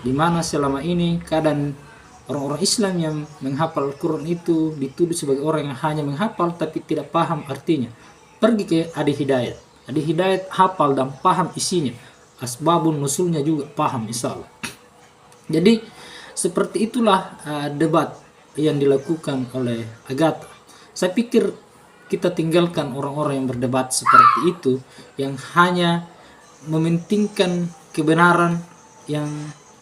di mana selama ini kadang orang-orang Islam yang menghafal Al-Quran itu dituduh sebagai orang yang hanya menghafal tapi tidak paham artinya. Pergi ke Adi Hidayat. Adi Hidayat hafal dan paham isinya. Asbabun nusulnya juga paham insya Allah. Jadi seperti itulah debat yang dilakukan oleh Agatha. Saya pikir kita tinggalkan orang-orang yang berdebat seperti itu, yang hanya mementingkan kebenaran yang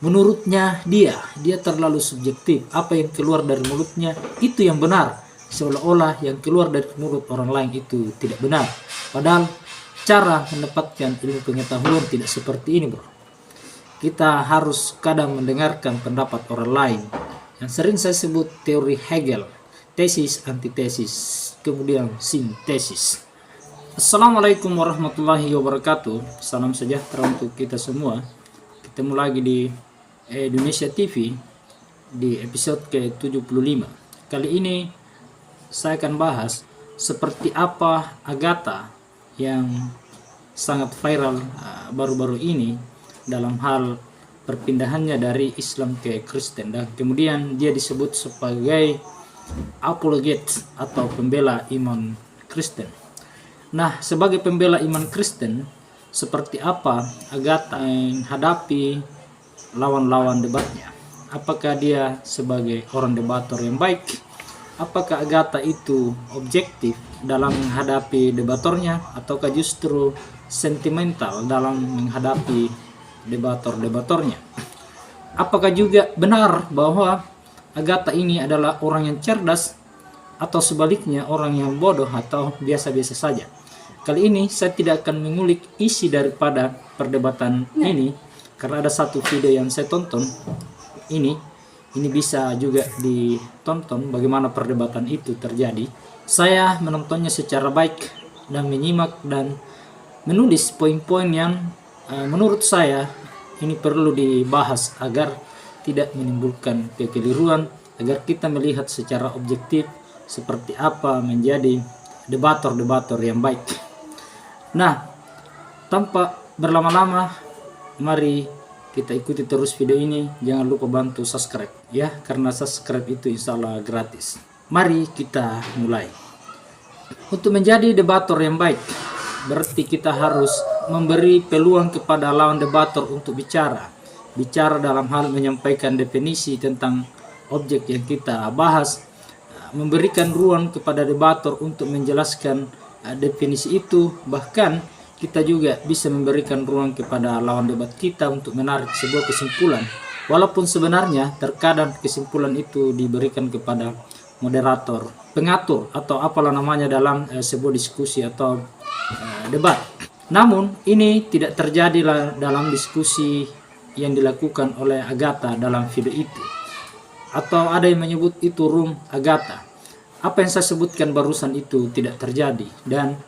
menurutnya dia terlalu subjektif. Apa yang keluar dari mulutnya itu yang benar, seolah-olah yang keluar dari mulut orang lain itu tidak benar. Padahal cara mendapatkan ilmu pengetahuan tidak seperti ini, bro. Kita harus kadang mendengarkan pendapat orang lain, yang sering saya sebut teori Hegel, tesis, antitesis, kemudian sintesis. Assalamualaikum warahmatullahi wabarakatuh. Salam sejahtera untuk kita semua. Ketemu lagi di Indonesia TV di episode ke-75. Kali ini saya akan bahas seperti apa Agatha yang sangat viral baru-baru ini dalam hal perpindahannya dari Islam ke Kristen, dan kemudian dia disebut sebagai apologet atau pembela iman Kristen. Nah, sebagai pembela iman Kristen, seperti apa Agatha menghadapi lawan-lawan debatnya? Apakah dia sebagai orang debator yang baik? Apakah Agatha itu objektif dalam menghadapi debatornya, ataukah justru sentimental dalam menghadapi debator-debatornya? Apakah juga benar bahwa Agatha ini adalah orang yang cerdas, atau sebaliknya orang yang bodoh atau biasa-biasa saja? Kali ini saya tidak akan mengulik isi daripada perdebatan ini, karena ada satu video yang saya tonton. Ini bisa juga ditonton bagaimana perdebatan itu terjadi. Saya menontonnya secara baik dan menyimak dan menulis poin-poin yang menurut saya ini perlu dibahas agar tidak menimbulkan kekeliruan, agar kita melihat secara objektif seperti apa menjadi debator-debator yang baik. Nah, tanpa berlama-lama, mari kita ikuti terus video ini. Jangan lupa bantu subscribe ya, karena subscribe itu insya Allah gratis. Mari kita mulai. Untuk menjadi debator yang baik, berarti kita harus memberi peluang kepada lawan debator untuk bicara dalam hal menyampaikan definisi tentang objek yang kita bahas, memberikan ruang kepada debator untuk menjelaskan definisi itu. Bahkan kita juga bisa memberikan ruang kepada lawan debat kita untuk menarik sebuah kesimpulan, walaupun sebenarnya terkadang kesimpulan itu diberikan kepada moderator, pengatur, atau apalah namanya dalam sebuah diskusi atau debat. Namun ini tidak terjadi dalam diskusi yang dilakukan oleh Agatha dalam video itu, atau ada yang menyebut itu room Agatha. Apa yang saya sebutkan barusan itu tidak terjadi, dan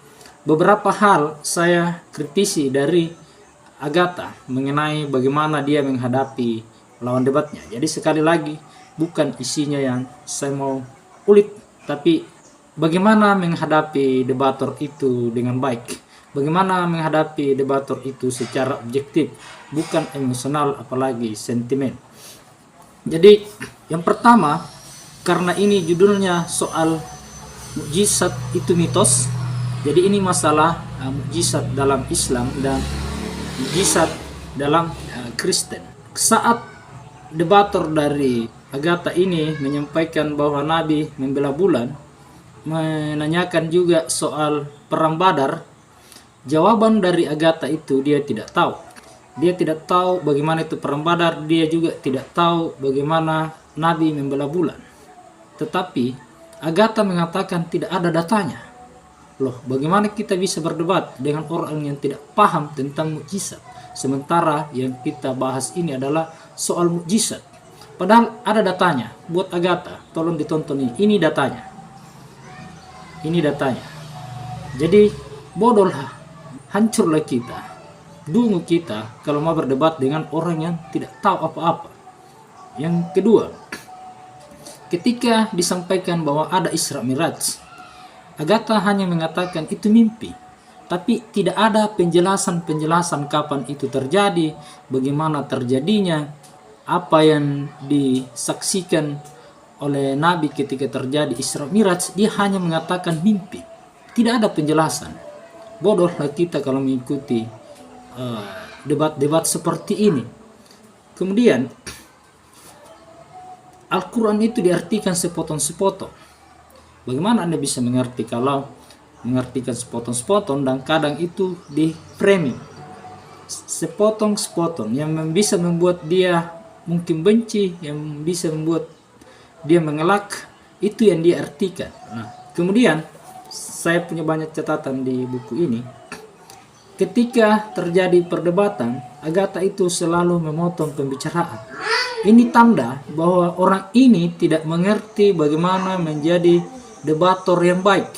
beberapa hal saya kritisi dari Agatha mengenai bagaimana dia menghadapi lawan debatnya. Jadi sekali lagi, bukan isinya yang saya mau ulik, tapi bagaimana menghadapi debator itu dengan baik, bagaimana menghadapi debator itu secara objektif, bukan emosional apalagi sentimen. Jadi yang pertama, karena ini judulnya soal mukjizat itu mitos, jadi ini masalah mukjizat dalam Islam dan mukjizat dalam Kristen. Saat debator dari Agatha ini menyampaikan bahwa Nabi membela bulan, menanyakan juga soal perang Badar, jawaban dari Agatha itu dia tidak tahu. Dia tidak tahu bagaimana itu perang Badar, dia juga tidak tahu bagaimana Nabi membela bulan. Tetapi Agatha mengatakan tidak ada datanya. Loh, bagaimana kita bisa berdebat dengan orang yang tidak paham tentang mukjizat, sementara yang kita bahas ini adalah soal mukjizat? Padahal ada datanya. Buat Agatha, tolong ditonton ini. Ini datanya. Ini datanya. Jadi bodohlah, hancurlah kita, dungu kita kalau mau berdebat dengan orang yang tidak tahu apa-apa. Yang kedua, ketika disampaikan bahwa ada Isra Miraj, Agatha hanya mengatakan itu mimpi, tapi tidak ada penjelasan kapan itu terjadi, bagaimana terjadinya, apa yang disaksikan oleh Nabi ketika terjadi Isra Miraj, dia hanya mengatakan mimpi, tidak ada penjelasan. Bodohlah kita kalau mengikuti debat-debat seperti ini. Kemudian Al-Quran itu diartikan sepotong-sepotong. Bagaimana Anda bisa mengerti kalau mengartikan sepotong-sepotong dan kadang itu di framing sepotong-sepotong yang bisa membuat dia mungkin benci, yang bisa membuat dia mengelak, itu yang dia artikan. Nah, kemudian saya punya banyak catatan di buku ini. Ketika terjadi perdebatan, Agatha itu selalu memotong pembicaraan. Ini tanda bahwa orang ini tidak mengerti bagaimana menjadi debator yang baik.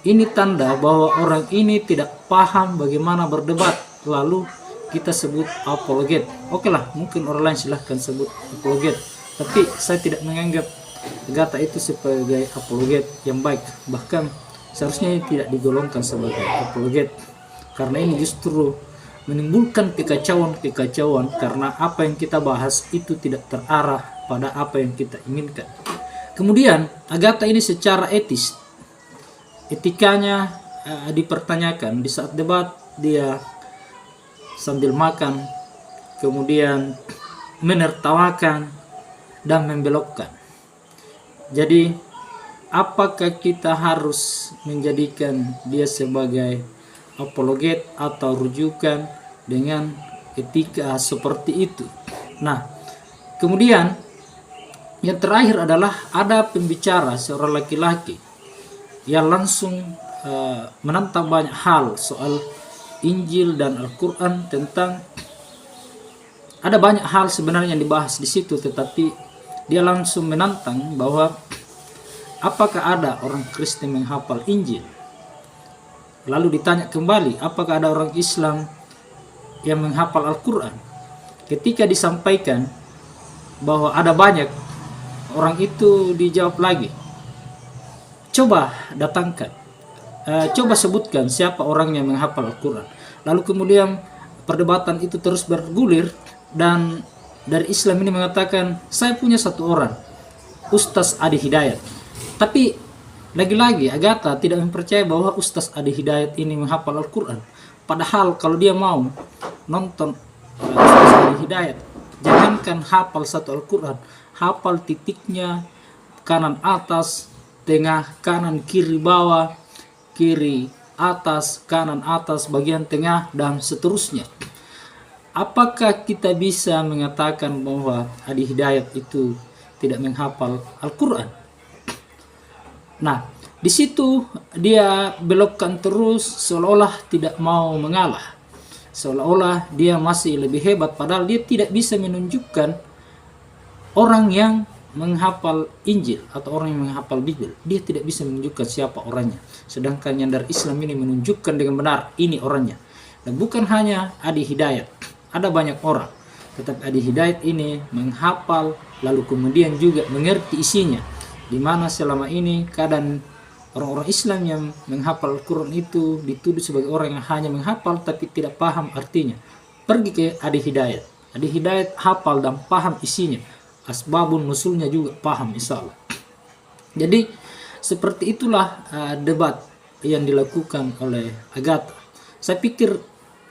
Ini tanda bahwa orang ini tidak paham bagaimana berdebat. Lalu kita sebut apologet. Oke lah, mungkin orang lain silahkan sebut apologet. Tapi saya tidak menganggap Agatha itu sebagai apologet yang baik. Bahkan seharusnya tidak digolongkan sebagai apologet. Karena ini justru menimbulkan kekacauan karena apa yang kita bahas itu tidak terarah pada apa yang kita inginkan. Kemudian Agatha ini secara etikanya dipertanyakan. Di saat debat dia sambil makan, kemudian menertawakan dan membelokkan. Jadi apakah kita harus menjadikan dia sebagai apologet atau rujukan dengan etika seperti itu? Nah, kemudian yang terakhir adalah ada pembicara seorang laki-laki yang langsung menantang banyak hal soal Injil dan Al-Quran. Tentang ada banyak hal sebenarnya yang dibahas di situ, tetapi dia langsung menantang bahwa apakah ada orang Kristen menghafal Injil. Lalu ditanya kembali, apakah ada orang Islam yang menghafal Al-Quran? Ketika disampaikan bahwa ada banyak, orang itu dijawab lagi, coba datangkan, coba sebutkan siapa orang yang menghafal Al-Quran. Lalu kemudian perdebatan itu terus bergulir, dan dari Islam ini mengatakan, saya punya satu orang, Ustaz Adi Hidayat. Tapi lagi-lagi Agatha tidak mempercayai bahwa Ustaz Adi Hidayat ini menghafal Al-Quran. Padahal kalau dia mau nonton Ustaz Adi Hidayat, jangankan hafal satu Al-Quran, hafal titiknya, kanan atas, tengah, kanan, kiri, bawah, kiri, atas, kanan, atas, bagian tengah, dan seterusnya. Apakah kita bisa mengatakan bahwa Adi Hidayat itu tidak menghafal Al-Quran? Nah, di situ dia belokkan terus, seolah-olah tidak mau mengalah, seolah-olah dia masih lebih hebat, padahal dia tidak bisa menunjukkan orang yang menghafal Injil atau orang yang menghafal Bible. Dia tidak bisa menunjukkan siapa orangnya, sedangkan yang dari Islam ini menunjukkan dengan benar ini orangnya. Dan bukan hanya Adi Hidayat, ada banyak orang, tetapi Adi Hidayat ini menghafal lalu kemudian juga mengerti isinya. Di mana selama ini kadang orang-orang Islam yang menghafal Al-Quran itu dituduh sebagai orang yang hanya menghafal tapi tidak paham artinya. Pergi ke Adi Hidayat. Adi Hidayat hafal dan paham isinya. Asbabun nusulnya juga paham, insyaallah. Jadi seperti itulah debat yang dilakukan oleh Agatha. Saya pikir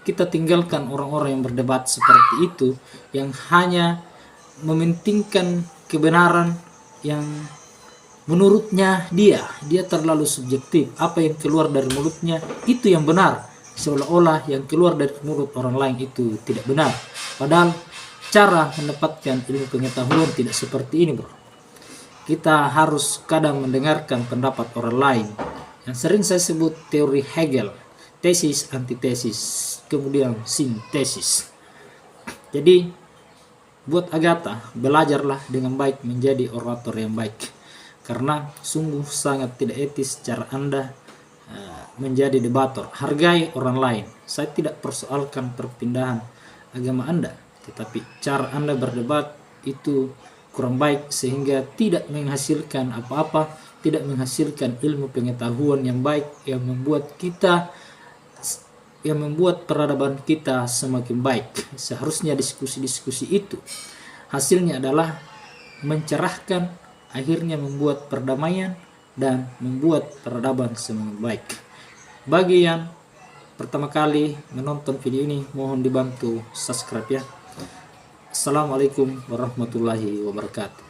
kita tinggalkan orang-orang yang berdebat seperti itu, yang hanya mementingkan kebenaran yang menurutnya dia terlalu subjektif. Apa yang keluar dari mulutnya itu yang benar, seolah-olah yang keluar dari mulut orang lain itu tidak benar. Padahal cara mendapatkan ilmu pengetahuan tidak seperti ini, bro. Kita harus kadang mendengarkan pendapat orang lain, yang sering saya sebut teori Hegel, tesis, antitesis, kemudian sintesis. Jadi buat Agatha, belajarlah dengan baik menjadi orator yang baik. Karena sungguh sangat tidak etis cara Anda menjadi debator. Hargai orang lain. Saya tidak persoalkan perpindahan agama Anda, tetapi cara Anda berdebat itu kurang baik sehingga tidak menghasilkan apa-apa, tidak menghasilkan ilmu pengetahuan yang baik yang membuat peradaban kita semakin baik. Seharusnya diskusi-diskusi itu hasilnya adalah mencerahkan, akhirnya membuat perdamaian dan membuat peradaban semakin baik. Bagi yang pertama kali menonton video ini, mohon dibantu subscribe ya. Assalamualaikum warahmatullahi wabarakatuh.